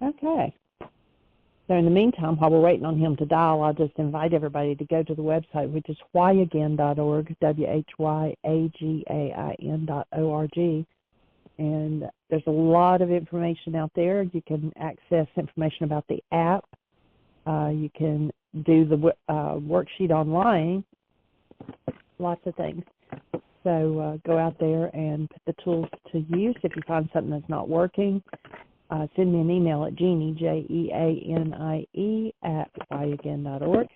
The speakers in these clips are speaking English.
Okay. So in the meantime, while we're waiting on him to dial, I'll just invite everybody to go to the website, which is whyagain.org, whyagain.org. And there's a lot of information out there. You can access information about the app. You can do the worksheet online, lots of things. So go out there and put the tools to use. If you find something that's not working, send me an email at Jeanie, Jeanie, @whyagain.org,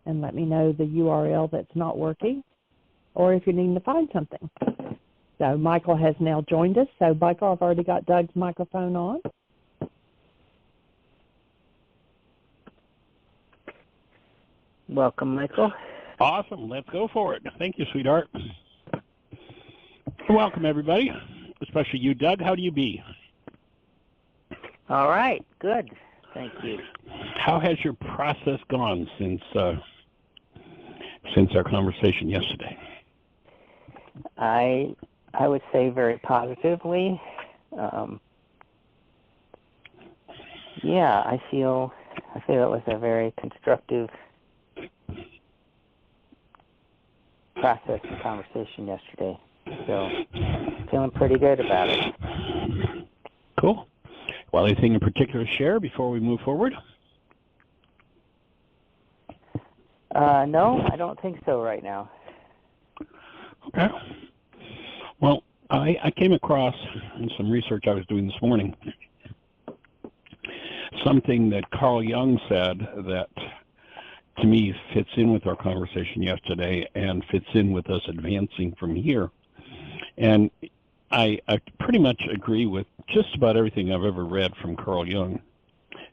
and let me know the URL that's not working, or if you're needing to find something. So Michael has now joined us. So Michael, I've already got Doug's microphone on. Welcome, Michael. Awesome. Let's go for it. Thank you, sweetheart. Welcome, everybody, especially you, Doug. How do you be? All right. Good. Thank you. How has your process gone since our conversation yesterday? I would say very positively. I feel it was a very constructive process and conversation yesterday. So feeling pretty good about it. Cool. Well, anything in particular to share before we move forward? No, I don't think so right now. Okay. Well, I came across in some research I was doing this morning something that Carl Jung said that to me fits in with our conversation yesterday and fits in with us advancing from here. And I pretty much agree with just about everything I've ever read from Carl Jung,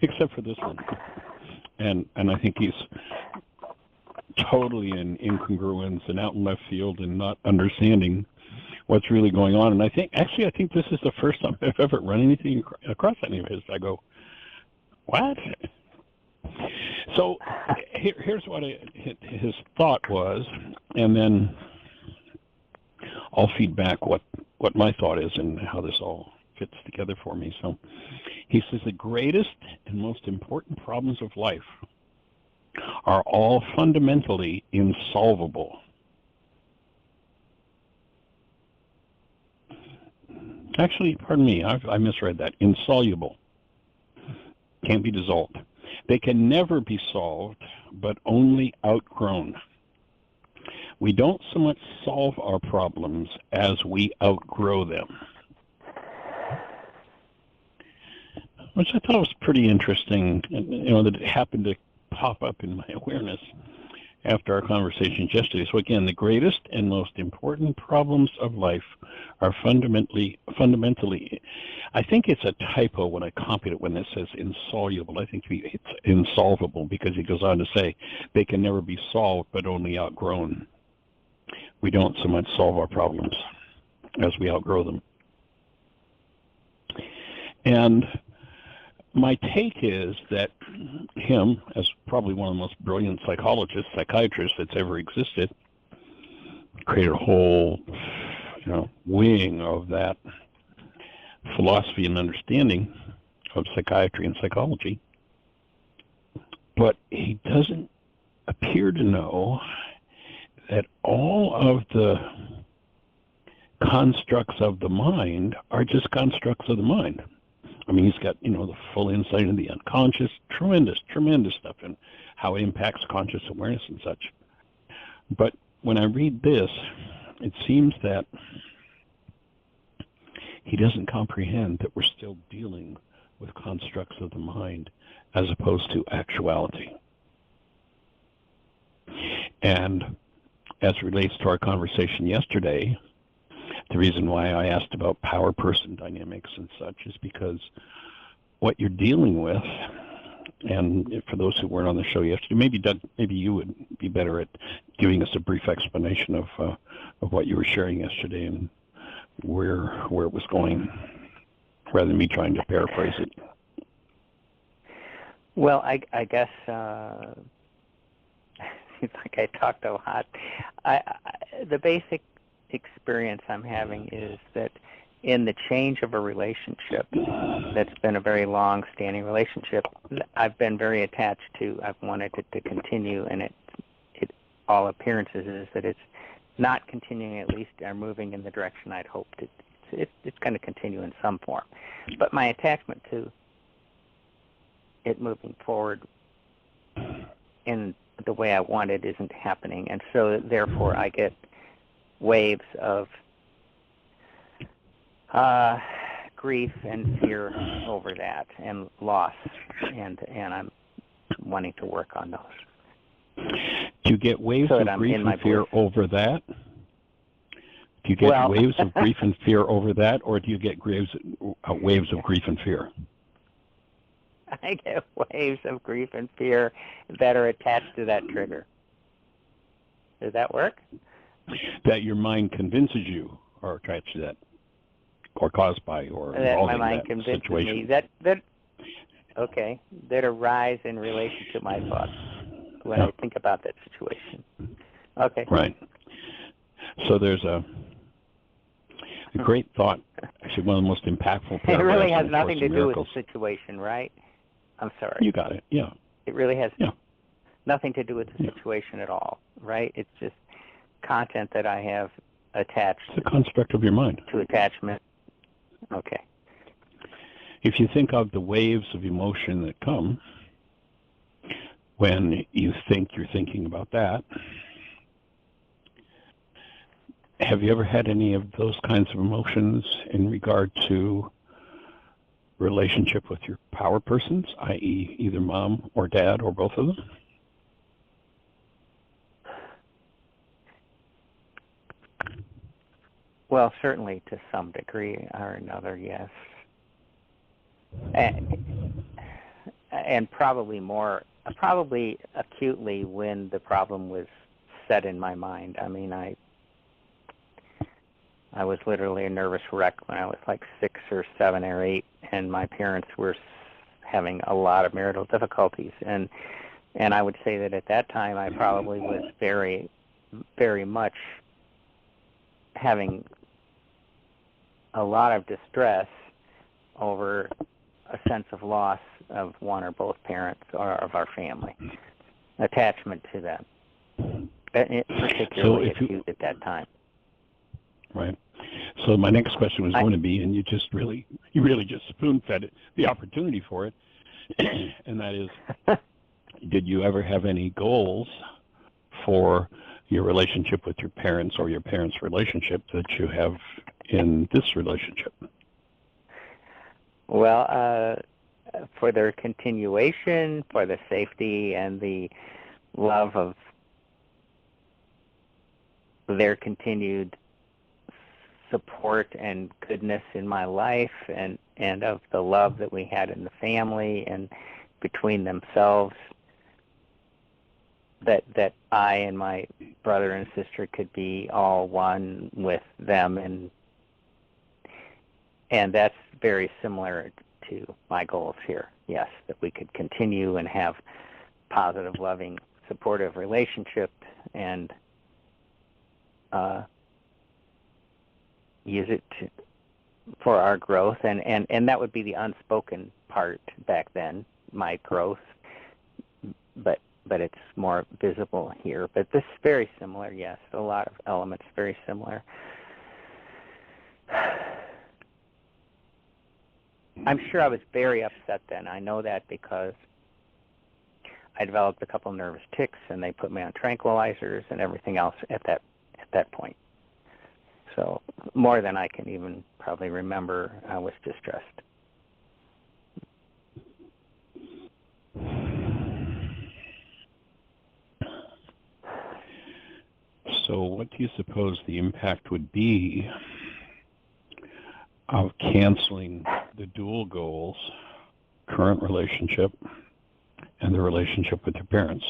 except for this one. And I think he's totally in incongruence and out in left field and not understanding what's really going on. And I think this is the first time I've ever run anything across any of his. I go, what? So here's what his thought was, and then I'll feed back what my thought is and how this all fits together for me. So he says the greatest and most important problems of life are all fundamentally insolvable. Actually, pardon me, I misread that. Insoluble. Can't be dissolved. They can never be solved, but only outgrown. We don't so much solve our problems as we outgrow them. Which I thought was pretty interesting, that it happened to pop up in my awareness after our conversations yesterday. So again, the greatest and most important problems of life are fundamentally, I think it's a typo when I copied it when it says insoluble. I think it's insolvable because he goes on to say they can never be solved but only outgrown. We don't so much solve our problems as we outgrow them. And my take is that him, as probably one of the most brilliant psychiatrists that's ever existed, created a whole, wing of that philosophy and understanding of psychiatry and psychology. But he doesn't appear to know that all of the constructs of the mind are just constructs of the mind. I mean, he's got, the full insight into the unconscious, tremendous stuff, and how it impacts conscious awareness and such. But when I read this, it seems that he doesn't comprehend that we're still dealing with constructs of the mind as opposed to actuality. And as it relates to our conversation yesterday, the reason why I asked about power person dynamics and such is because what you're dealing with, and for those who weren't on the show yesterday, maybe Doug, maybe you would be better at giving us a brief explanation of what you were sharing yesterday and where it was going, rather than me trying to paraphrase it. Well, I guess seems like I talked a lot. The basic experience I'm having is that in the change of a relationship that's been a very long-standing relationship, I've been very attached to. I've wanted it to continue, and it all appearances is that it's not continuing, at least, or moving in the direction I'd hoped. It's going to continue in some form. But my attachment to it moving forward in the way I want it isn't happening. And so, therefore, I get waves of grief and fear over that, and loss, and I'm wanting to work on those. Do you get waves of grief and fear over that? Do you get waves of grief and fear over that, or do you get waves of grief and fear? I get waves of grief and fear that are attached to that trigger. Does that work? That your mind convinces you are attached to that, or caused by, or involving my mind that convinces situation. Me that arise in relation to my thoughts when I think about that situation. Okay. Right. So there's a great thought, actually one of the most impactful paragraphs. It really has in nothing to do with Miracles. the situation, right? I'm sorry. You got it, yeah. It really has nothing to do with the situation at all, right? It's just content that I have attached. It's a construct of your mind. To attachment. Okay. If you think of the waves of emotion that come when you think you're thinking about that, have you ever had any of those kinds of emotions in regard to relationship with your power persons, i.e. either mom or dad or both of them? Well, certainly to some degree or another, yes. And probably acutely when the problem was set in my mind. I mean, I was literally a nervous wreck when I was like 6 or 7 or 8, and my parents were having a lot of marital difficulties. And I would say that at that time I probably was very, very much having a lot of distress over a sense of loss of one or both parents or of our family, attachment to them, particularly acute at that time. Right. So my next question was going to be, and you really just spoon-fed it, the opportunity for it, and that is, did you ever have any goals for your relationship with your parents or your parents' relationship that you have in this relationship? Well, for their continuation, for the safety and the love of their continued support and goodness in my life, and of the love that we had in the family and between themselves, that I and my brother and sister could be all one with them, and that's very similar to my goals here. Yes, that we could continue and have positive, loving, supportive relationship, and use it for our growth, and that would be the unspoken part back then, my growth, but it's more visible here. But this is very similar, yes, a lot of elements very similar. I'm sure I was very upset then. I know that because I developed a couple nervous tics, and they put me on tranquilizers and everything else at that point. So more than I can even probably remember, I was distressed. So what do you suppose the impact would be of canceling the dual goals, current relationship, and the relationship with your parents?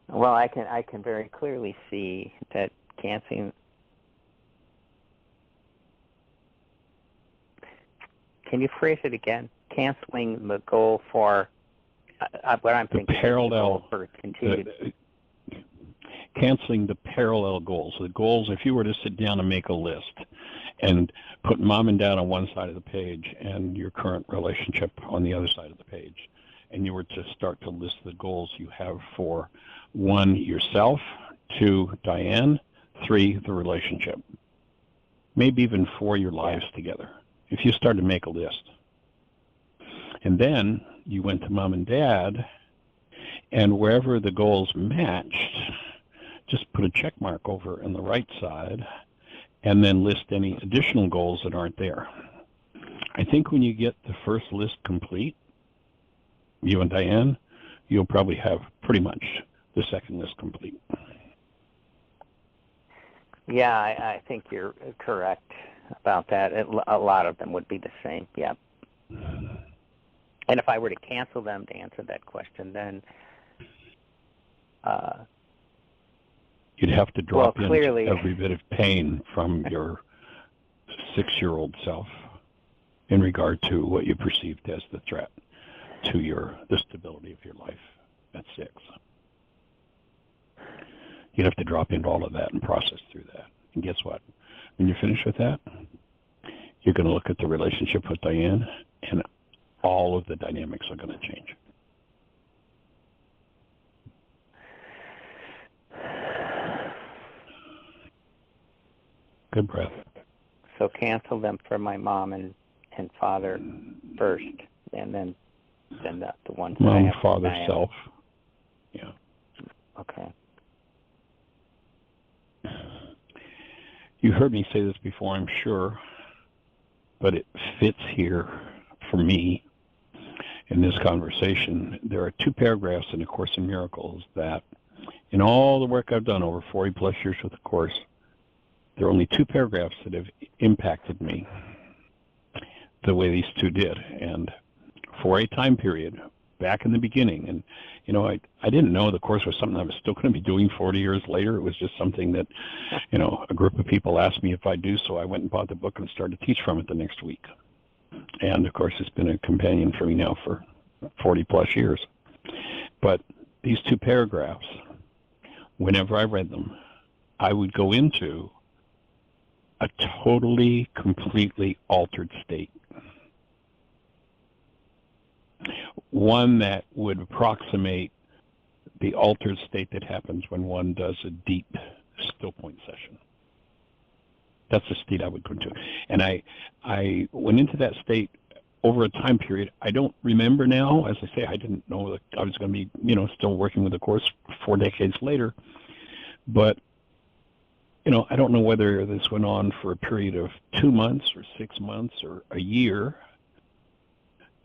Well, I can very clearly see that canceling. Can you phrase it again? Canceling the goal for what I'm thinking parallel, is for continued. Canceling the parallel goals. The goals, if you were to sit down and make a list and put mom and dad on one side of the page and your current relationship on the other side of the page, and you were to start to list the goals you have for 1, yourself, 2, Diane, 3, the relationship, maybe even 4, your lives together, if you start to make a list. And then you went to mom and dad, and wherever the goals matched, just put a check mark over on the right side, and then list any additional goals that aren't there. I think when you get the first list complete, you and Diane, you'll probably have pretty much the second list complete. Yeah, I think you're correct about that. A lot of them would be the same, yeah. And if I were to cancel them, to answer that question, then you'd have to drop in clearly, every bit of pain from your 6-year-old self in regard to what you perceived as the threat to the stability of your life at 6. You'd have to drop into all of that and process through that. And guess what? When you're finished with that, you're going to look at the relationship with Diane, and all of the dynamics are going to change. Good breath. So cancel them for my mom and father first, and then the ones that I Mom, have father, Diane. self. Yeah. Okay. You heard me say this before, I'm sure, but it fits here for me in this conversation. There are 2 paragraphs in A Course in Miracles that, in all the work I've done over 40 plus years with the Course, there are only 2 paragraphs that have impacted me the way these 2 did. And for a time period, back in the beginning, and I didn't know the Course was something I was still going to be doing 40 years later. It was just something that, a group of people asked me if I'd do, so I went and bought the book and started to teach from it the next week. And, of course, it's been a companion for me now for 40 plus years. But these 2 paragraphs, whenever I read them, I would go into a totally, completely altered state. One that would approximate the altered state that happens when one does a deep still point session. That's the state I would go into. And I went into that state over a time period. I don't remember now. As I say, I didn't know that I was going to be, still working with the Course 4 decades later. But, I don't know whether this went on for a period of 2 months or 6 months or a year.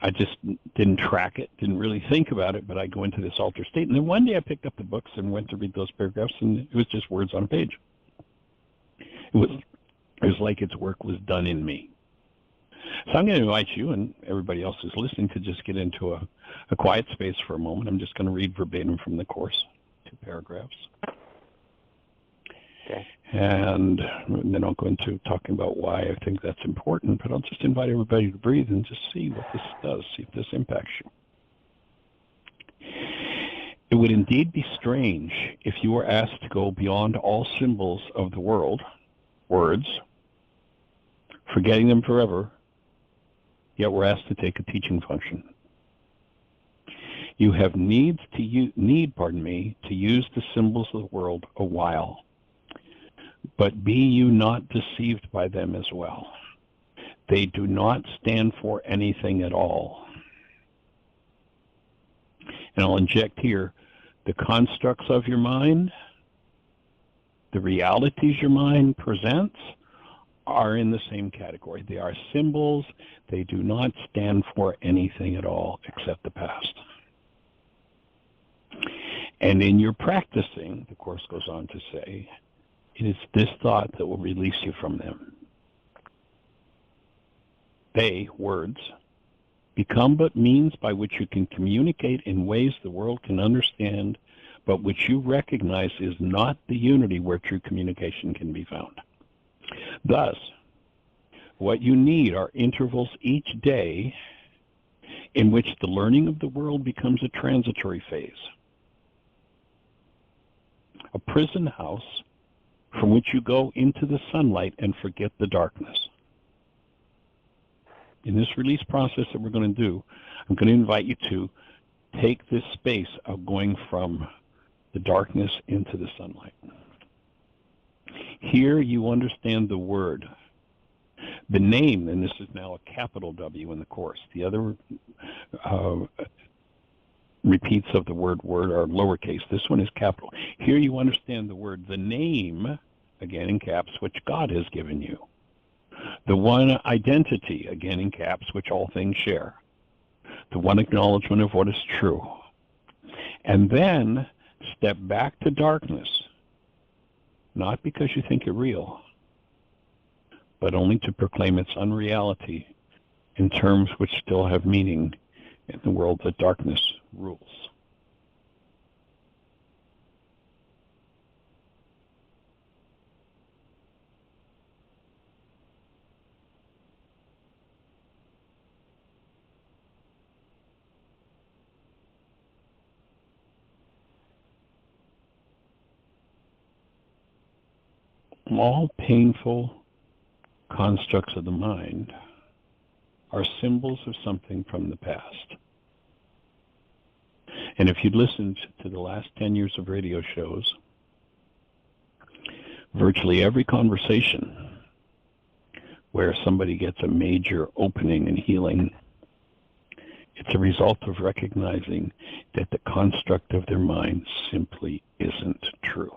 I just didn't track it, didn't really think about it, but I go into this altered state. And then one day I picked up the books and went to read those paragraphs, and it was just words on a page. It was like its work was done in me. So I'm going to invite you and everybody else who's listening to just get into a quiet space for a moment. I'm just going to read verbatim from the Course, 2 paragraphs. Okay. And then I'll go into talking about why I think that's important, but I'll just invite everybody to breathe and just see what this does, see if this impacts you. It would indeed be strange if you were asked to go beyond all symbols of the world, words, forgetting them forever, yet we're asked to take a teaching function. You have need to use the symbols of the world a while, but be you not deceived by them as well. They do not stand for anything at all. And I'll inject here, the constructs of your mind, the realities your mind presents, are in the same category. They are symbols. They do not stand for anything at all except the past. And in your practicing, the Course goes on to say, it is this thought that will release you from them. They, words, become but means by which you can communicate in ways the world can understand, but which you recognize is not the unity where true communication can be found. Thus, what you need are intervals each day in which the learning of the world becomes a transitory phase. A prison house from which you go into the sunlight and forget the darkness. In this release process that we're going to do, I'm going to invite you to take this space of going from the darkness into the sunlight. Here you understand the word. The name, and this is now a capital W in the Course. The other repeats of the word are lowercase. This one is capital. Here you understand the word, the name, again in caps, which God has given you. The one identity, again in caps, which all things share. The one acknowledgement of what is true. And then step back to darkness, not because you think it real, but only to proclaim its unreality in terms which still have meaning in the world that darkness rules. All painful constructs of the mind are symbols of something from the past. And if you'd listened to the last 10 years of radio shows, virtually every conversation where somebody gets a major opening and healing, it's a result of recognizing that the construct of their mind simply isn't true.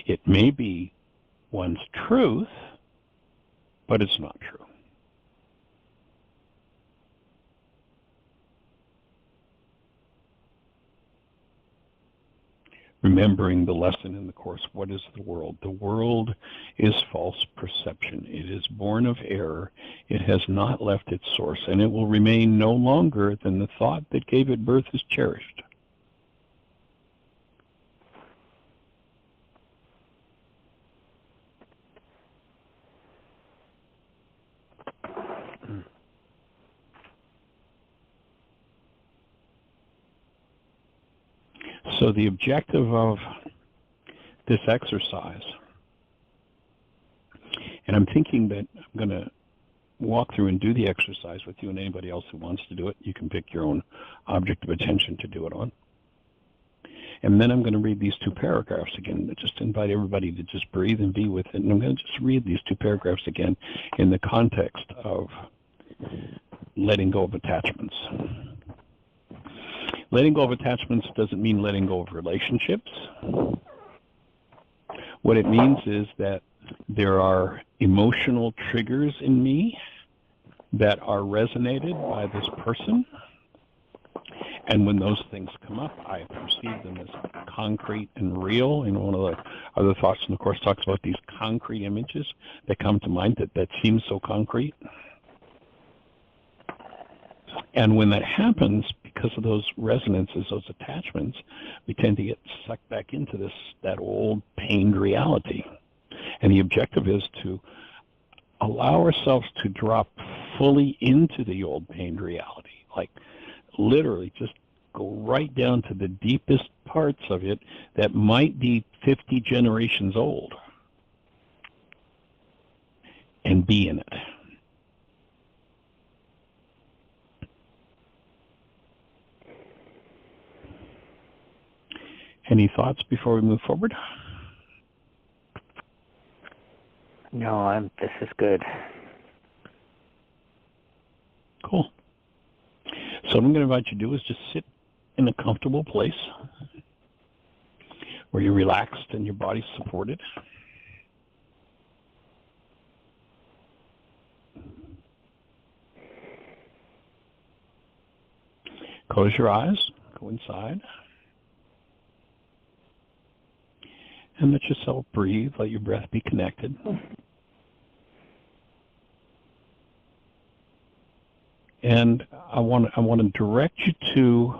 It may be one's truth, but it's not true. Remembering the lesson in the Course, what is the world? The world is false perception. It is born of error. It has not left its source, and it will remain no longer than the thought that gave it birth is cherished. So the objective of this exercise, and I'm thinking that I'm going to walk through and do the exercise with you and anybody else who wants to do it. You can pick your own object of attention to do it on. And then I'm going to read these two paragraphs again. Just invite everybody to just breathe and be with it. And I'm going to just read these two paragraphs again in the context of letting go of attachments. Letting go of attachments doesn't mean letting go of relationships. What it means is that there are emotional triggers in me that are resonated by this person. And when those things come up, I perceive them as concrete and real. And one of the other thoughts in the Course talks about these concrete images that come to mind that seem so concrete. And when that happens, because of those resonances, those attachments, we tend to get sucked back into that old pained reality. And the objective is to allow ourselves to drop fully into the old pained reality. Like literally just go right down to the deepest parts of it that might be 50 generations old and be in it. Any thoughts before we move forward? No, this is good. Cool. So what I'm going to invite you to do is just sit in a comfortable place where you're relaxed and your body's supported. Close your eyes, go inside. And let yourself breathe, let your breath be connected. And I want to direct you to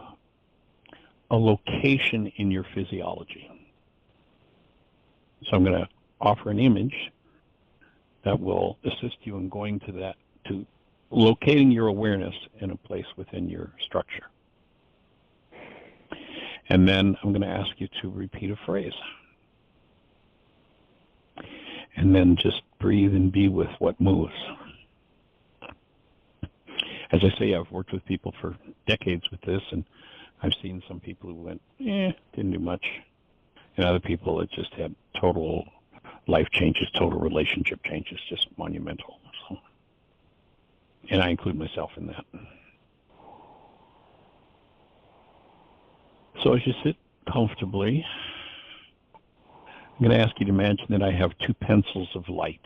a location in your physiology. So I'm going to offer an image that will assist you in going to locating your awareness in a place within your structure. And then I'm going to ask you to repeat a phrase. And then just breathe and be with what moves. As I say, I've worked with people for decades with this, and I've seen some people who went, didn't do much. And other people that just had total life changes, total relationship changes, just monumental. So, and I include myself in that. So as you sit comfortably, I'm going to ask you to imagine that I have two pencils of light.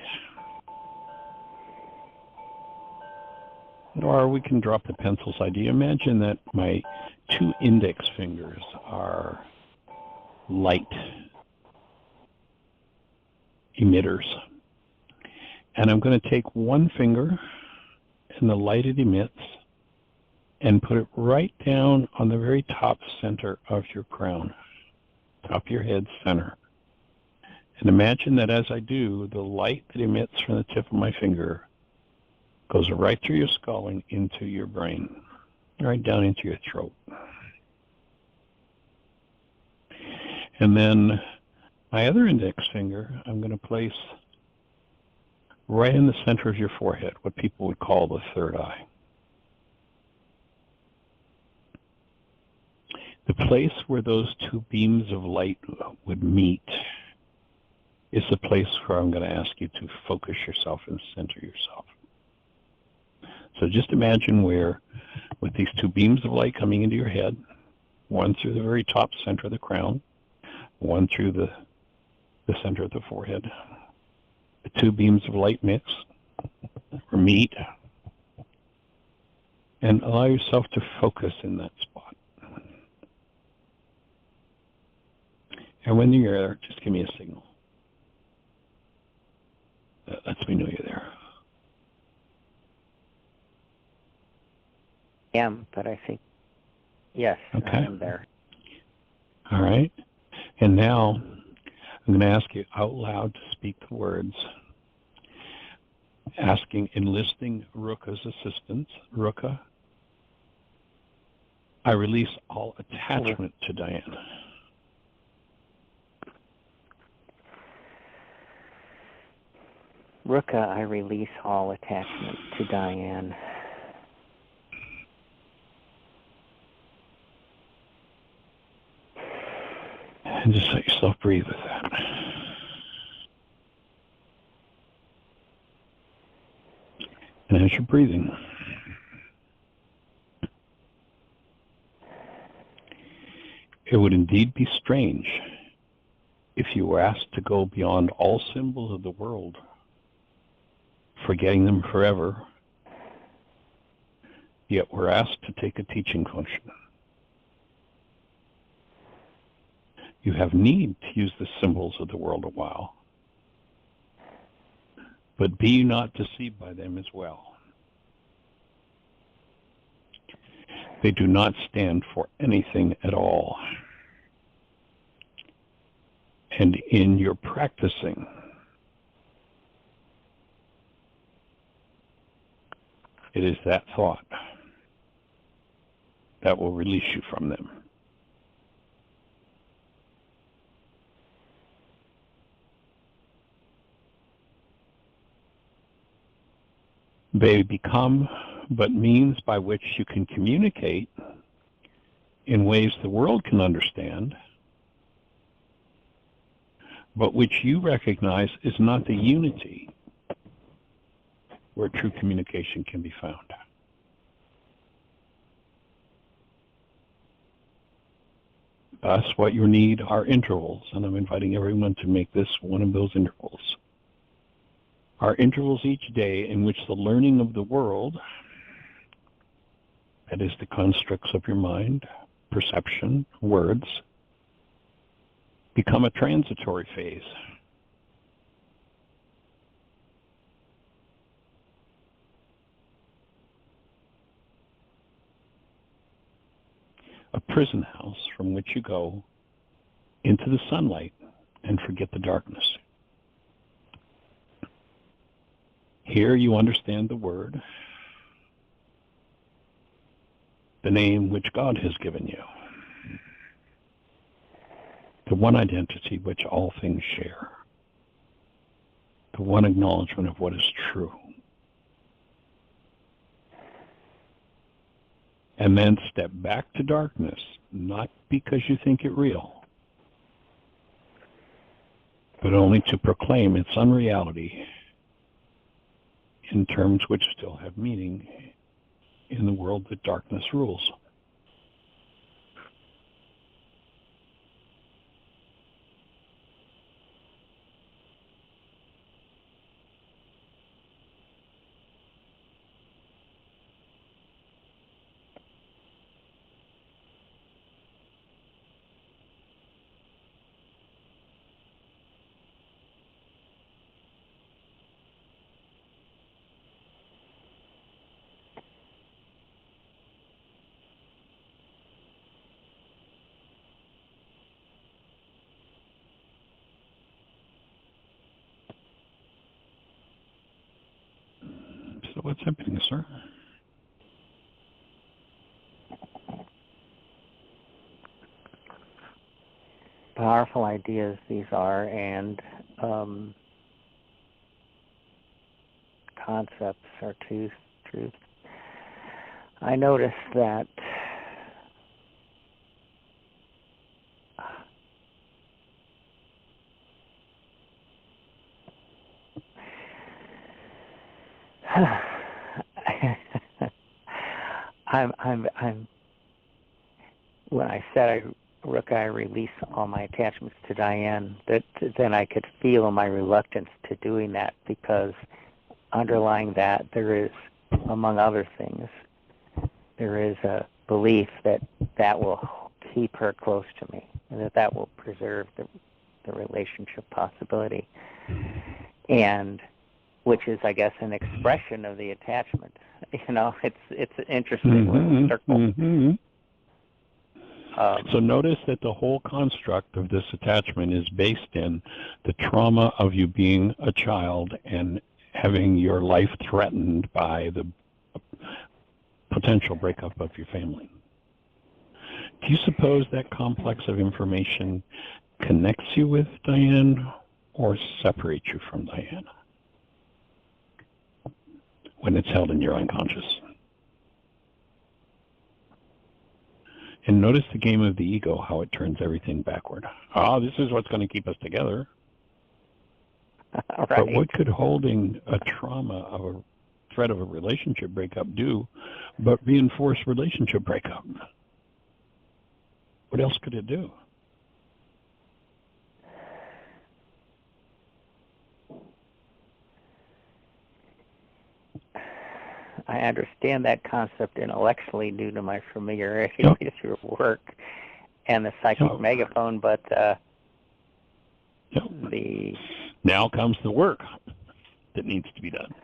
Or we can drop the pencils idea. Imagine that my two index fingers are light emitters. And I'm going to take one finger and the light it emits and put it right down on the very top center of your crown, top of your head center. And imagine that as I do, the light that emits from the tip of my finger goes right through your skull and into your brain, right down into your throat. And then my other index finger, I'm going to place right in the center of your forehead, what people would call the third eye. The place where those two beams of light would meet is the place where I'm going to ask you to focus yourself and center yourself. So just imagine where, with these two beams of light coming into your head, one through the very top center of the crown, one through the center of the forehead, the two beams of light mix or meet, and allow yourself to focus in that spot. And when you're there, just give me a signal. That lets me know you're there. I am, but I think, yes, okay. I am there. All right. And now I'm going to ask you out loud to speak the words, enlisting Ruka's assistance. Ruka, I release all attachment to Diane. Ruka, I release all attachment to Diane. And just let yourself breathe with that. And as you're breathing, it would indeed be strange if you were asked to go beyond all symbols of the world, forgetting them forever, yet we're asked to take a teaching function. You have need to use the symbols of the world a while, but be not deceived by them as well. They do not stand for anything at all. And in your practicing, it is that thought that will release you from them. They become but means by which you can communicate in ways the world can understand, but which you recognize is not the unity where true communication can be found. Thus, what you need are intervals, and I'm inviting everyone to make this one of those intervals. Are intervals each day in which the learning of the world, that is the constructs of your mind, perception, words, become a transitory phase. A prison house from which you go into the sunlight and forget the darkness. Here you understand the word, the name which God has given you, the one identity which all things share, the one acknowledgement of what is true. And then step back to darkness, not because you think it real, but only to proclaim its unreality in terms which still have meaning in the world that darkness rules. So what's happening, sir? Powerful ideas these are, and concepts are truth. I noticed that I'm when I said I release all my attachments to Diane, that then I could feel my reluctance to doing that, because underlying that there is, among other things, there is a belief that that will keep her close to me, and that will preserve the relationship possibility, and which is, I guess, an expression of the attachment. It's an interesting little circle. So notice that the whole construct of this attachment is based in the trauma of you being a child and having your life threatened by the potential breakup of your family. Do you suppose that complex of information connects you with Diane or separates you from Diane when it's held in your unconscious? And notice the game of the ego, how it turns everything backward. This is what's going to keep us together. Right. But what could holding a trauma of a threat of a relationship breakup do but reinforce relationship breakup? What else could it do? I understand that concept intellectually due to my familiarity with your work and the psychic megaphone, but now comes the work that needs to be done.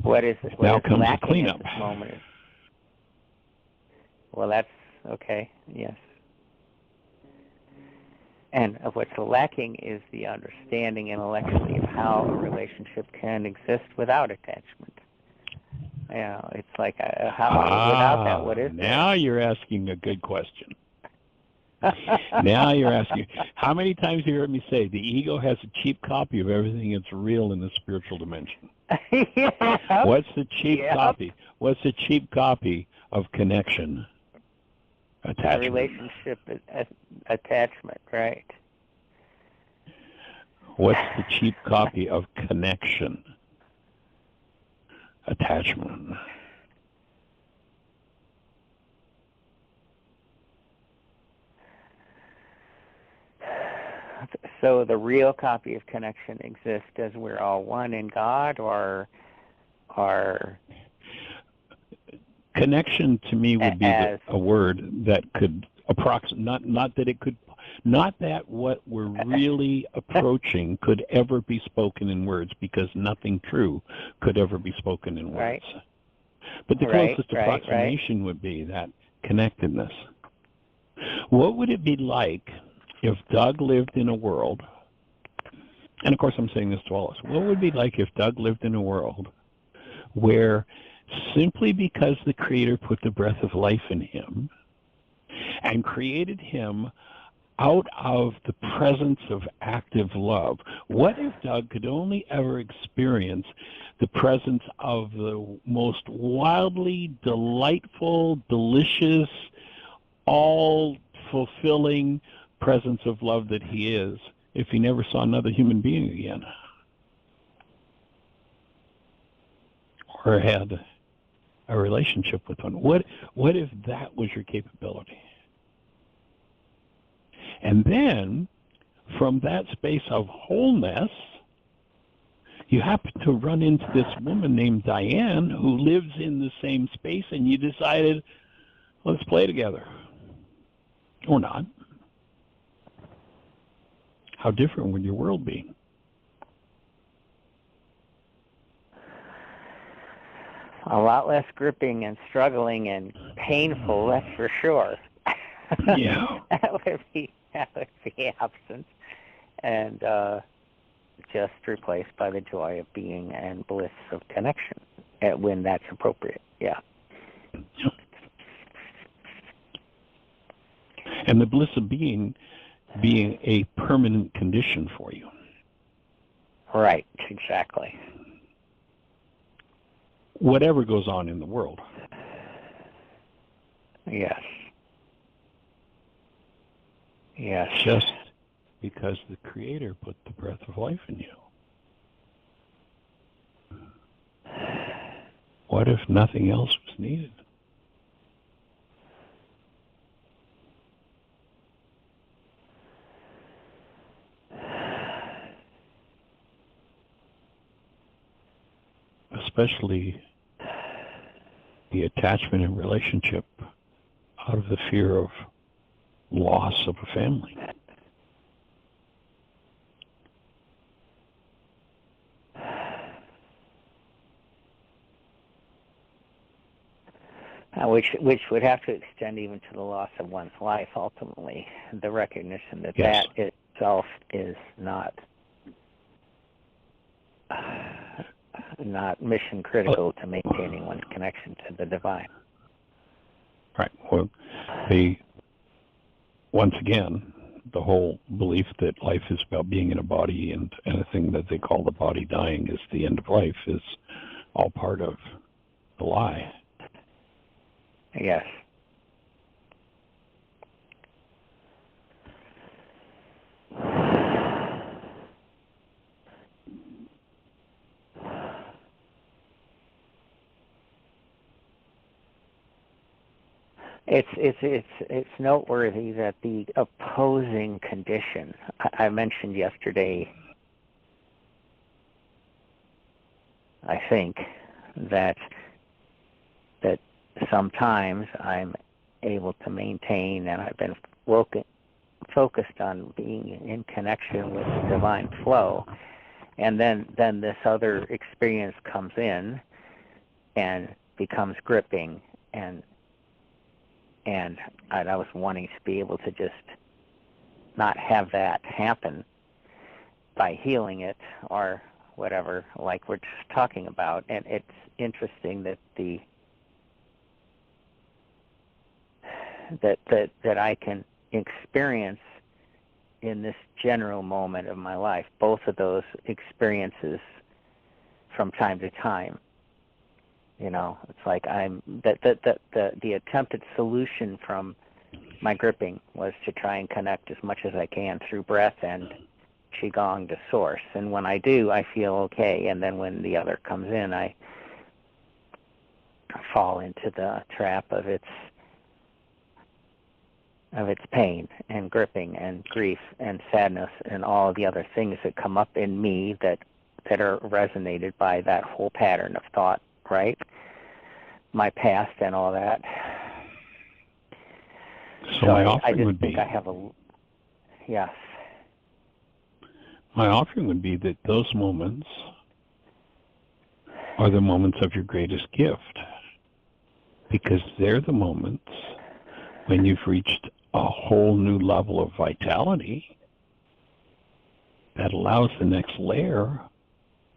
What is it? Now comes the lacking cleanup. at this moment? Well, that's okay. Yes. And of what's lacking is the understanding intellectually of how a relationship can exist without attachment. It's like, without that, what is now you're asking a good question. Now you're asking, how many times have you heard me say the ego has a cheap copy of everything that's real in the spiritual dimension? Yep. What's the cheap copy? What's the cheap copy of connection? Attachment. Relationship attachment, right? What's the cheap copy of connection? Attachment. So the real copy of connection exists as we're all one in God, or connection to me would be a word that could approximate, not that what we're really approaching could ever be spoken in words, because nothing true could ever be spoken in words. Right. But the closest approximation would be that connectedness. What would it be like if Doug lived in a world and of course I'm saying this to all of us, what would it be like if Doug lived in a world where simply because the Creator put the breath of life in him and created him out of the presence of active love, what if Doug could only ever experience the presence of the most wildly delightful, delicious, all-fulfilling presence of love that he is if he never saw another human being again? Or had a relationship with one? What if that was your capability? And then, from that space of wholeness, you happen to run into this woman named Diane who lives in the same space, and you decided, let's play together. Or not. How different would your world be? A lot less gripping and struggling and painful, that's for sure. Yeah. that would be absent, and just replaced by the joy of being and bliss of connection when that's appropriate. Yeah. And the bliss of being a permanent condition for you. Right, exactly. Whatever goes on in the world. Yes. Yes. Just because the Creator put the breath of life in you. What if nothing else was needed? Especially the attachment and relationship out of the fear of loss of a family. Which would have to extend even to the loss of one's life, ultimately. The recognition that Yes. that itself is not mission critical to maintaining one's connection to the divine. Right. Well, once again, the whole belief that life is about being in a body and a thing that they call the body dying is the end of life is all part of the lie. Yes. It's noteworthy that the opposing condition I mentioned yesterday, I think, that sometimes I'm able to maintain, and I've been focused on being in connection with the divine flow, and then this other experience comes in and becomes gripping, and I was wanting to be able to just not have that happen by healing it or whatever, like we're just talking about. And it's interesting that that I can experience in this general moment of my life both of those experiences from time to time. You know, it's like the attempted solution from my gripping was to try and connect as much as I can through breath and qigong to source. And when I do, I feel okay. And then when the other comes in, I fall into the trap of its pain and gripping and grief and sadness and all the other things that come up in me that are resonated by that whole pattern of thought, right? My past and all that. So my offering I just would think be, I have a, yes. my offering would be that those moments are the moments of your greatest gift, because they're the moments when you've reached a whole new level of vitality that allows the next layer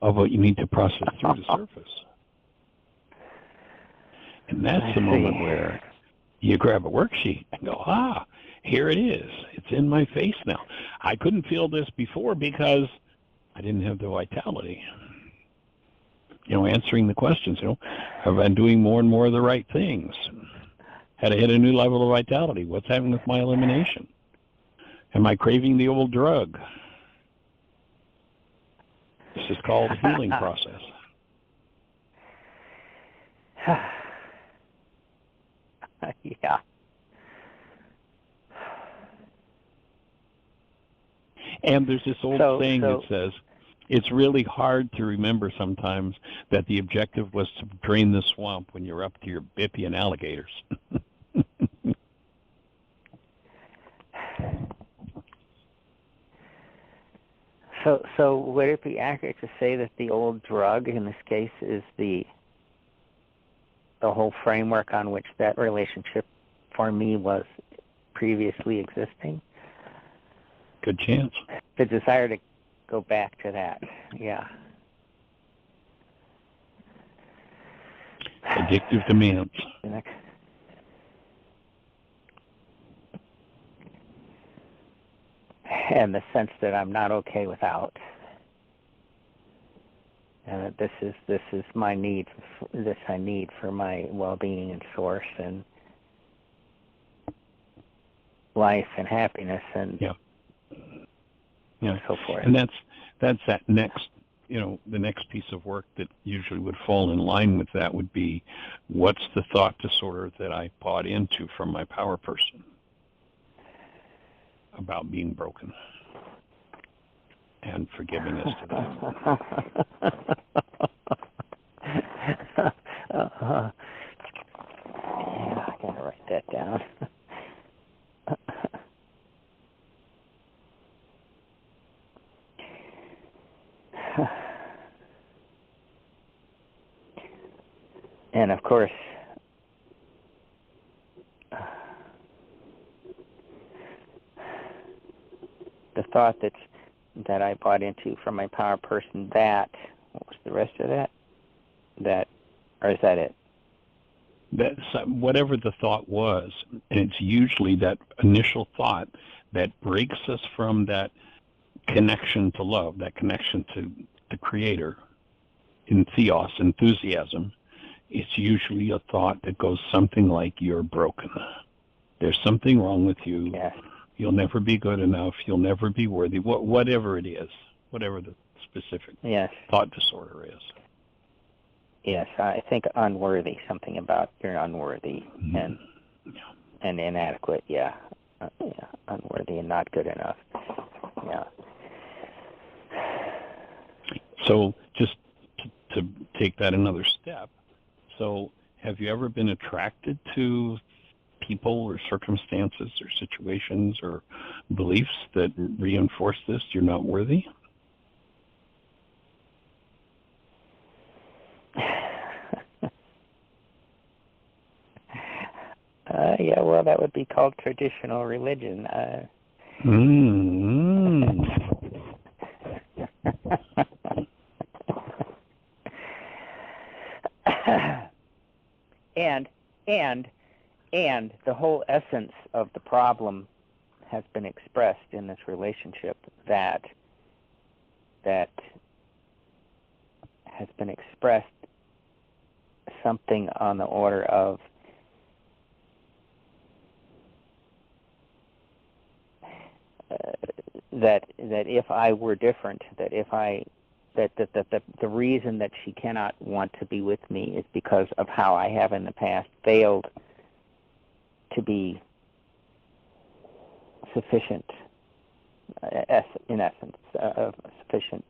of what you need to process through the surface. And that's the moment where you grab a worksheet and go, here it is. It's in my face now. I couldn't feel this before because I didn't have the vitality. Answering the questions, have I been doing more and more of the right things? Had I hit a new level of vitality? What's happening with my elimination? Am I craving the old drug? This is called the healing process. Yeah. And there's this old saying that says, it's really hard to remember sometimes that the objective was to drain the swamp when you're up to your bippy and alligators. So would it be accurate to say that the old drug in this case is the whole framework on which that relationship for me was previously existing? Good chance. The desire to go back to that, yeah. Addictive demands. And the sense that I'm not okay without, and that this is my need, this I need for my well-being and source and life and happiness and so forth. And that's that next, the next piece of work that usually would fall in line with that would be, what's the thought disorder that I bought into from my power person about being broken and forgiving us to that. Yeah, I gotta write that down. And of course, the thought that I bought into from my power person, what was the rest of that? Or is that it? That's whatever the thought was, and it's usually that initial thought that breaks us from that connection to love, that connection to the Creator, in theos, enthusiasm. It's usually a thought that goes something like, you're broken. There's something wrong with you. Yes. You'll never be good enough. You'll never be worthy. Whatever it is, whatever the specific thought disorder is. Yes, I think unworthy, something about you're unworthy and inadequate, unworthy and not good enough, So just to take that another step, so have you ever been attracted to people or circumstances or situations or beliefs that reinforce this, you're not worthy? Well, that would be called traditional religion. And the whole essence of the problem has been expressed in this relationship that has been expressed something on the order of that if I were different, that the reason that she cannot want to be with me is because of how I have in the past failed to be sufficient, in essence, sufficient.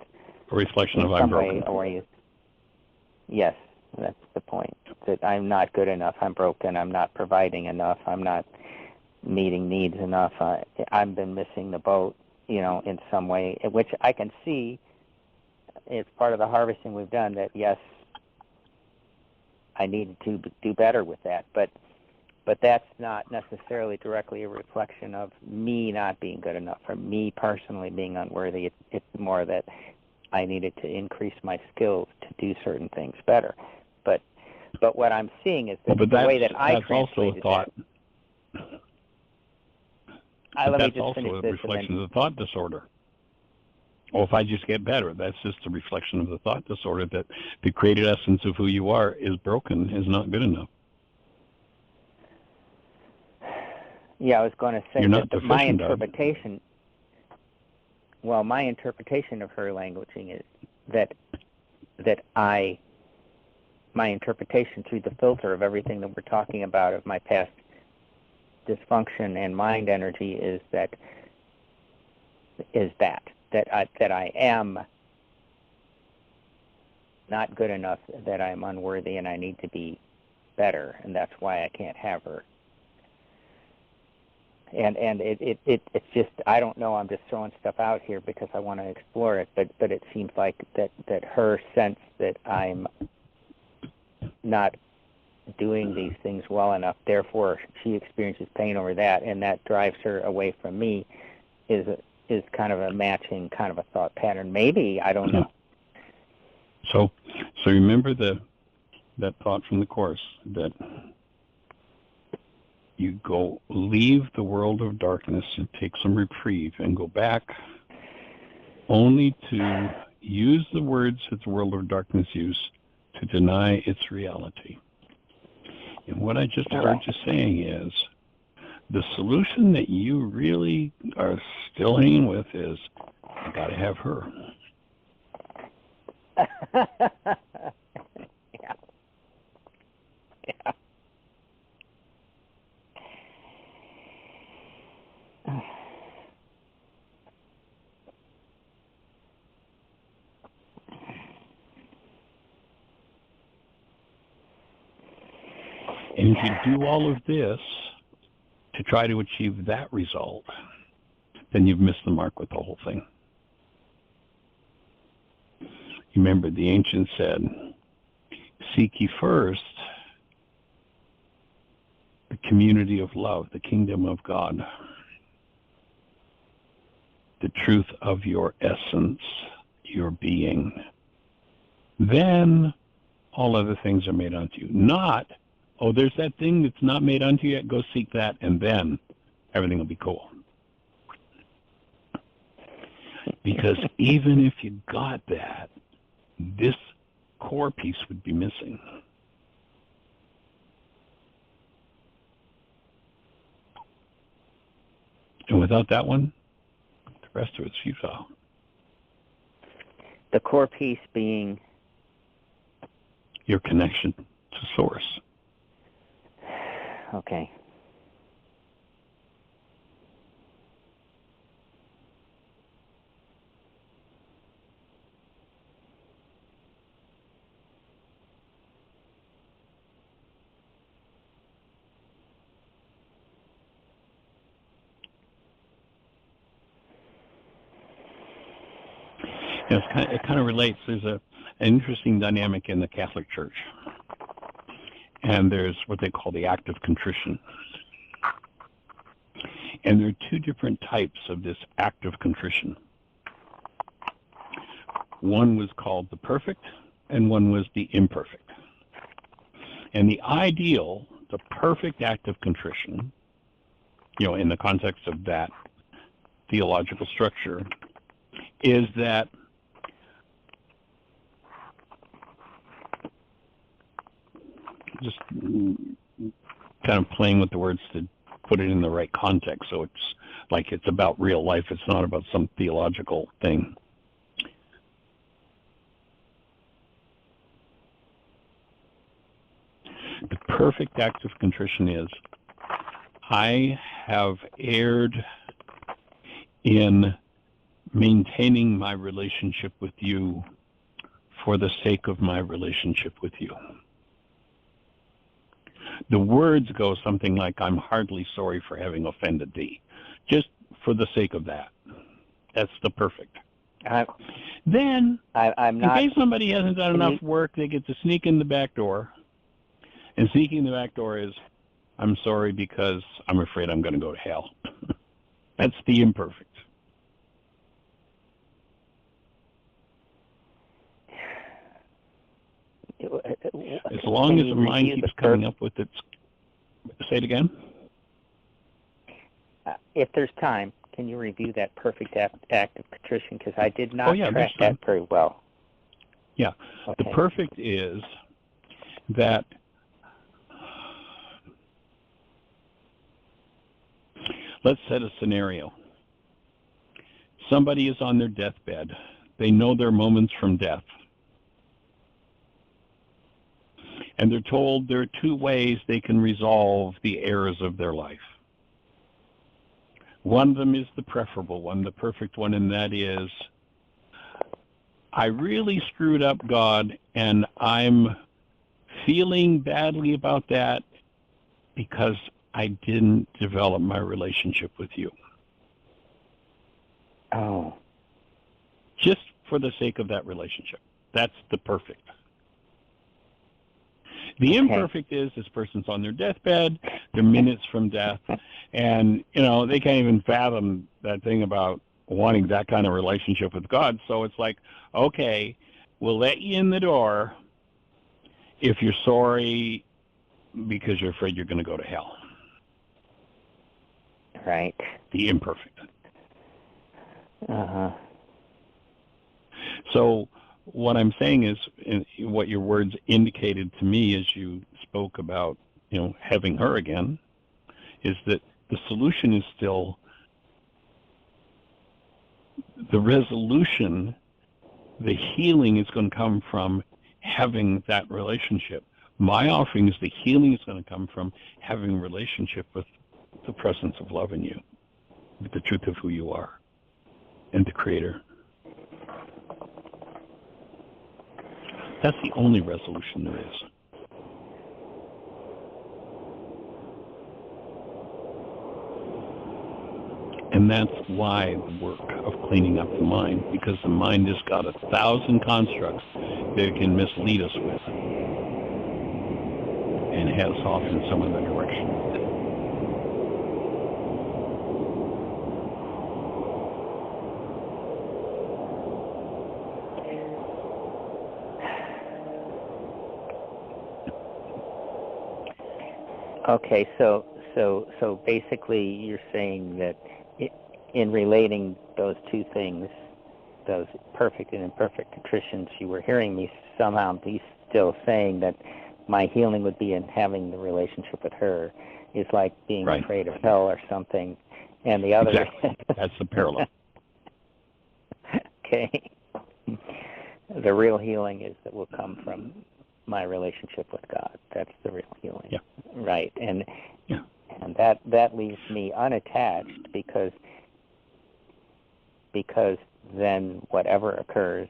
A reflection of I'm broken. Yes, that's the point. That I'm not good enough. I'm broken. I'm not providing enough. I'm not meeting needs enough. I've been missing the boat, in some way, which I can see. It's part of the harvesting we've done that, yes, I needed to do better with that. But but that's not necessarily directly a reflection of me not being good enough or me personally being unworthy. It's more that I needed to increase my skills to do certain things better. But what I'm seeing is that the way that I translated thought. that. That's also a reflection of the thought disorder. Well, if I just get better, that's just a reflection of the thought disorder that the created essence of who you are is broken, is not good enough. Yeah, I was going to say You're not that my deficient, interpretation. Well, my interpretation of her languaging is that my interpretation through the filter of everything that we're talking about of my past dysfunction and mind energy is that I am not good enough, that I'm unworthy, and I need to be better, and that's why I can't have her. And it's just, I don't know, I'm just throwing stuff out here because I want to explore it, but it seems like that her sense that I'm not doing these things well enough, therefore she experiences pain over that, and that drives her away from me, is kind of a matching kind of a thought pattern. Maybe, I don't know. So remember that thought from the Course, that you go leave the world of darkness and take some reprieve and go back only to use the words that the world of darkness use to deny its reality. And what I just heard you saying is the solution that you really are still hanging with is, I got to have her. Yeah. Yeah. And if you do all of this to try to achieve that result, then you've missed the mark with the whole thing. Remember, the ancients said, seek ye first the community of love, the kingdom of God, the truth of your essence, your being. Then all other things are made unto you. Not, oh, there's that thing that's not made unto you yet, go seek that, and then everything will be cool. Because even if you got that, this core piece would be missing. And without that one, the rest of it's futile. The core piece being? Your connection to Source. Okay. It kind of relates. There's an interesting dynamic in the Catholic Church. And there's what they call the act of contrition. And there are two different types of this act of contrition. One was called the perfect, and one was the imperfect. And the ideal, the perfect act of contrition, in the context of that theological structure, is that just kind of playing with the words to put it in the right context, so it's like it's about real life, it's not about some theological thing. The perfect act of contrition is, I have erred in maintaining my relationship with you for the sake of my relationship with you. The words go something like, I'm heartily sorry for having offended thee, just for the sake of that. That's the perfect. Then, I'm not, in case somebody hasn't done enough work, they get to sneak in the back door. And sneaking in the back door is, I'm sorry because I'm afraid I'm going to go to hell. That's the imperfect. As long as the mind keeps coming up with its... Say it again? If there's time, can you review that perfect act of contrition? Because I did not track that very well. Yeah. Okay. The perfect is that let's set a scenario. Somebody is on their deathbed. They know their moments from death. And they're told there are two ways they can resolve the errors of their life. One of them is the preferable one, the perfect one, and that is, I really screwed up, God, and I'm feeling badly about that because I didn't develop my relationship with you. Oh. Just for the sake of that relationship. That's the perfect. The imperfect is this person's on their deathbed, they're minutes from death, and, they can't even fathom that thing about wanting that kind of relationship with God. So it's like, okay, we'll let you in the door if you're sorry because you're afraid you're going to go to hell. Right. The imperfect. Uh-huh. So what I'm saying is, what your words indicated to me as you spoke about, having her again, is that the solution is still the resolution. The healing is going to come from having that relationship. My offering is the healing is going to come from having a relationship with the presence of love in you, with the truth of who you are, and the Creator. That's the only resolution there is. And that's why the work of cleaning up the mind, because the mind has got 1,000 constructs that it can mislead us with and head us off in some other direction. Okay, so basically you're saying that in relating those two things, those perfect and imperfect contritions, you were hearing me somehow be still saying that my healing would be in having the relationship with her is like being afraid of hell or something, and the other... Exactly. That's the parallel. Okay. The real healing is that will come from my relationship with God. That's the real healing. Yeah. Right. And that leaves me unattached because then whatever occurs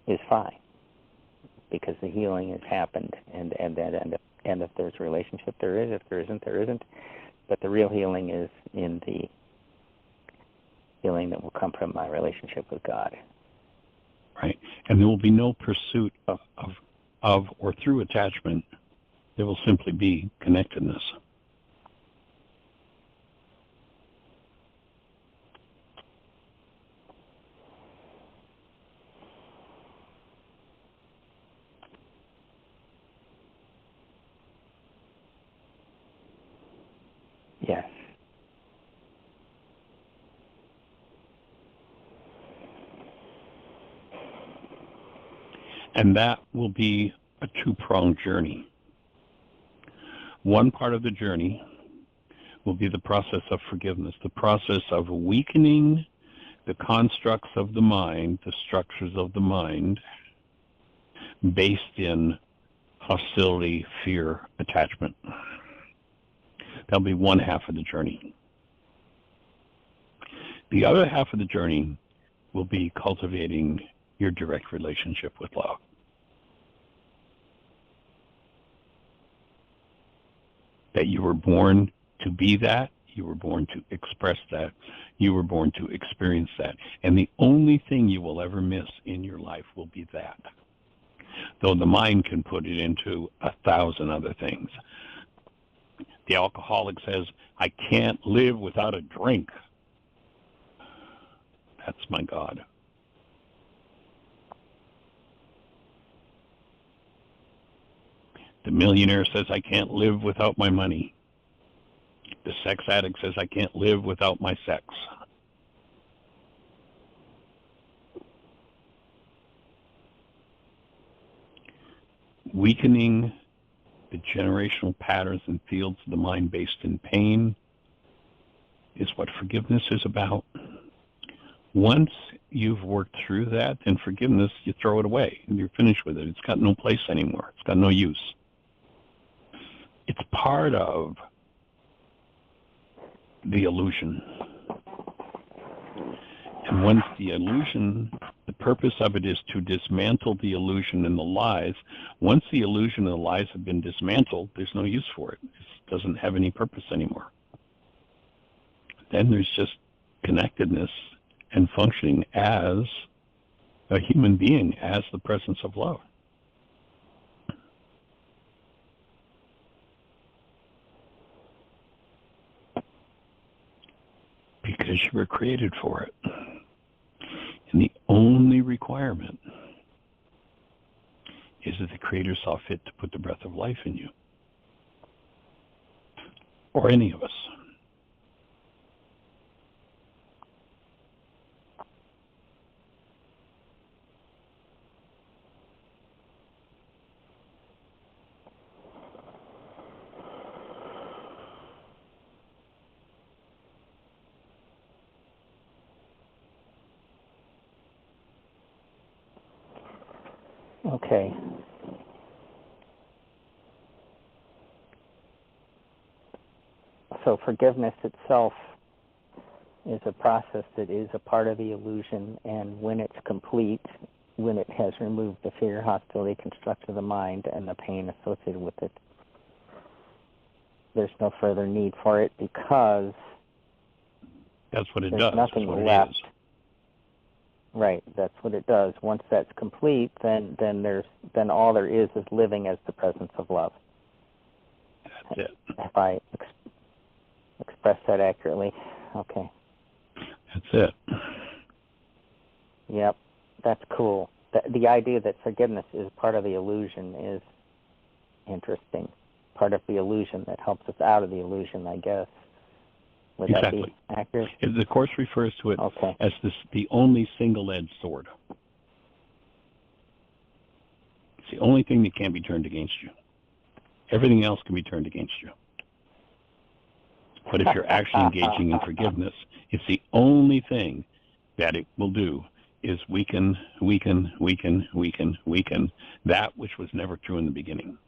is fine, because the healing has happened, and if there's a relationship, there is. If there isn't, there isn't. But the real healing is in the healing that will come from my relationship with God. Right. And there will be no pursuit of or through attachment. There will simply be connectedness. Yes. And that will be a two-pronged journey. One part of the journey will be the process of forgiveness, the process of weakening the constructs of the mind, the structures of the mind, based in hostility, fear, attachment. That'll be one half of the journey. The other half of the journey will be cultivating your direct relationship with love. That you were born to be that, you were born to express that, you were born to experience that. And the only thing you will ever miss in your life will be that. Though the mind can put it into 1,000 other things. The alcoholic says, I can't live without a drink. That's my God. The millionaire says, I can't live without my money. The sex addict says, I can't live without my sex. Weakening the generational patterns and fields of the mind based in pain is what forgiveness is about. Once you've worked through that, then forgiveness, you throw it away and you're finished with it. It's got no place anymore. It's got no use. It's part of the illusion. And once the illusion, the purpose of it is to dismantle the illusion and the lies. Once the illusion and the lies have been dismantled, there's no use for it. It doesn't have any purpose anymore. Then there's just connectedness and functioning as a human being, as the presence of love. Because you were created for it. And the only requirement is that the Creator saw fit to put the breath of life in you. Or any of us. Okay. So forgiveness itself is a process that is a part of the illusion, and when it's complete, when it has removed the fear, hostility, construct of the mind, and the pain associated with it, there's no further need for it because that's what it there's does. Nothing that's what left. It is. Right, that's what it does. Once that's complete, then all there is living as the presence of love. That's it. If I express that accurately, okay. That's it. Yep, that's cool. The idea that forgiveness is part of the illusion is interesting. Part of the illusion that helps us out of the illusion, I guess. Would exactly. that be accurate? The Course refers to it as the only single-edged sword. It's the only thing that can't be turned against you. Everything else can be turned against you. But if you're actually engaging in forgiveness, it's the only thing that it will do is weaken that which was never true in the beginning.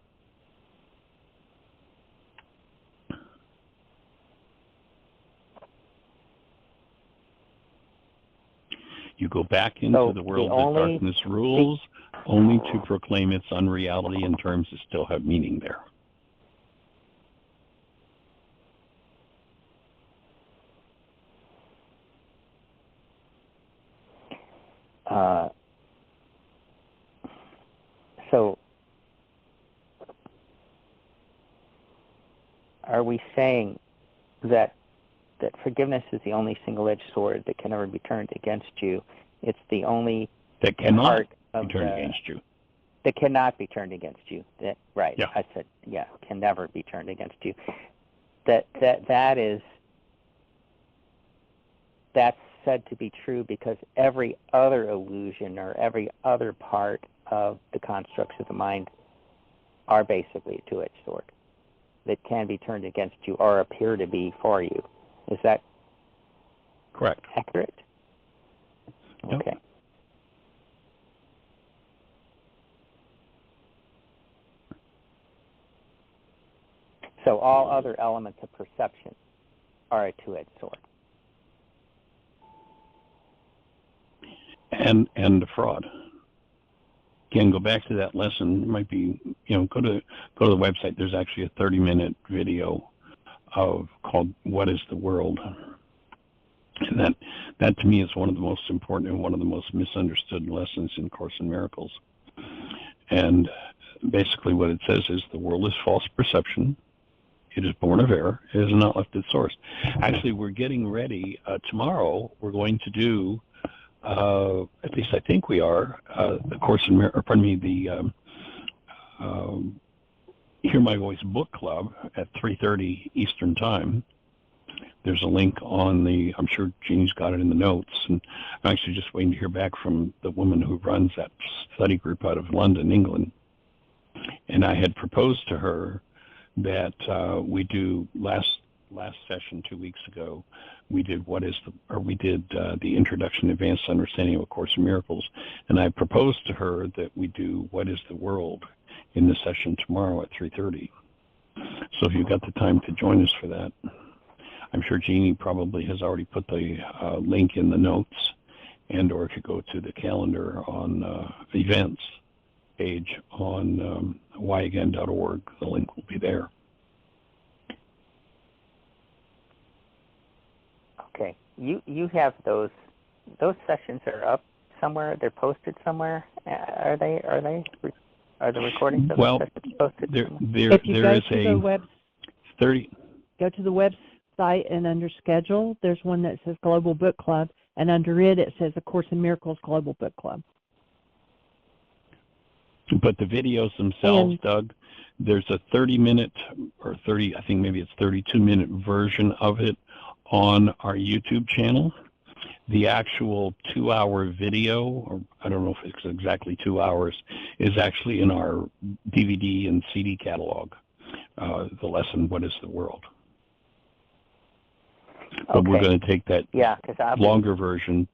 You go back into the world that darkness rules only to proclaim its unreality in terms that still have meaning there. So, are we saying that forgiveness is the only single-edged sword that can never be turned against you? It's the only that cannot part be turned against you. That cannot be turned against you. Right. Yeah. I said, can never be turned against you. That's said to be true because every other illusion or every other part of the constructs of the mind are basically a two-edged sword that can be turned against you or appear to be for you. Is that correct? Accurate? Yep. Okay. So all other elements of perception are a two-edged sword. And the fraud. Again, go back to that lesson. It might be, go to the website. There's actually a 30-minute video called "What Is the World," and that to me is one of the most important and one of the most misunderstood lessons in Course in Miracles. And basically, what it says is the world is false perception. It is born of error. It has not left its source. Actually, we're getting ready. Tomorrow, we're going to do, at least I think we are, the Course in Miracles, pardon me, the Hear My Voice Book Club at 3:30 Eastern Time. There's a link on the, I'm sure Jeannie's got it in the notes, and I'm actually just waiting to hear back from the woman who runs that study group out of London, England. And I had proposed to her that we do last session 2 weeks ago, we did the Introduction to Advanced Understanding of A Course in Miracles, and I proposed to her that we do What is the World in the session tomorrow at 3:30. So if you've got the time to join us for that, I'm sure Jeannie probably has already put the link in the notes, and or if you go to the calendar on events page on whyagain.org, the link will be there. Okay, you have those sessions are up somewhere. They're posted somewhere. Are the recordings of the sessions posted? If you go to the web, 30. Go to the website and under schedule, there's one that says Global Book Club, and under it says A Course in Miracles Global Book Club. But the videos themselves, Doug, there's a 30-minute or 30, I think maybe it's 32-minute version of it on our YouTube channel. The actual 2-hour video, or I don't know if it's exactly 2 hours, is actually in our DVD and CD catalog, the lesson, What is the World? But we're going to take that longer version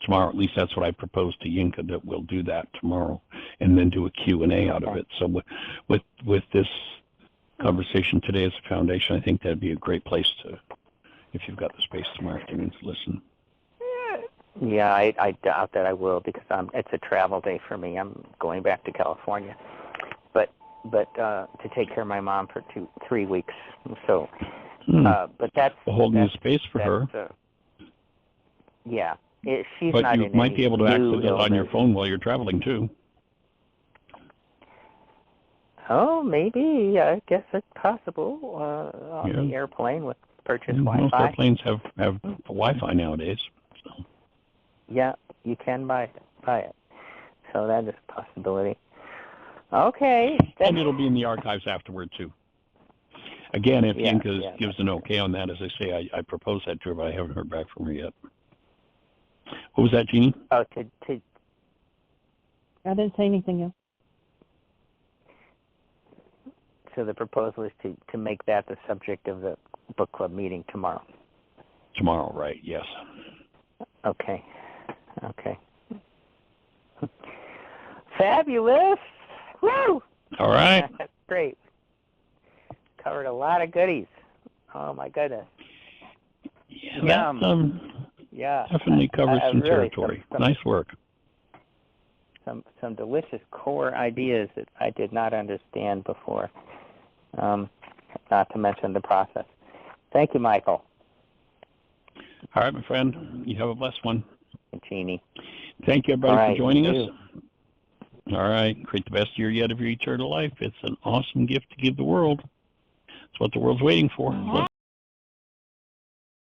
tomorrow. At least that's what I proposed to Yinka, that we'll do that tomorrow and then do a Q&A out of it. So with this conversation today as a foundation, I think that'd be a great place to, if you've got the space tomorrow afternoon, to listen. Yeah, I doubt that I will, because it's a travel day for me. I'm going back to California, but to take care of my mom for 3 weeks. So, but that's holding the space for her. Yeah, she's but not. You in might be able to access it on your illness. phone while you're traveling too. Oh, maybe. I guess it's possible on the airplane with purchase Wi-Fi. Most airplanes have Wi-Fi nowadays. So. Yeah, you can buy it. So that is a possibility. Okay. And it'll be in the archives afterward too. Again, if Yinka gives an okay on that, as I say, I proposed that to her, but I haven't heard back from her yet. What was that, Jeannie? Oh, I didn't say anything else. So the proposal is to make that the subject of the book club meeting tomorrow. Tomorrow, right? Yes. Okay. Fabulous! Woo! All right. That's great. Covered a lot of goodies. Oh my goodness. Yeah, that definitely covers some territory. Nice work. Some delicious core ideas that I did not understand before. Not to mention the process. Thank you, Michael. All right, my friend. You have a blessed one. Jeannie. Thank you, everybody, for joining us. All right. Create the best year yet of your eternal life. It's an awesome gift to give the world. It's what the world's waiting for.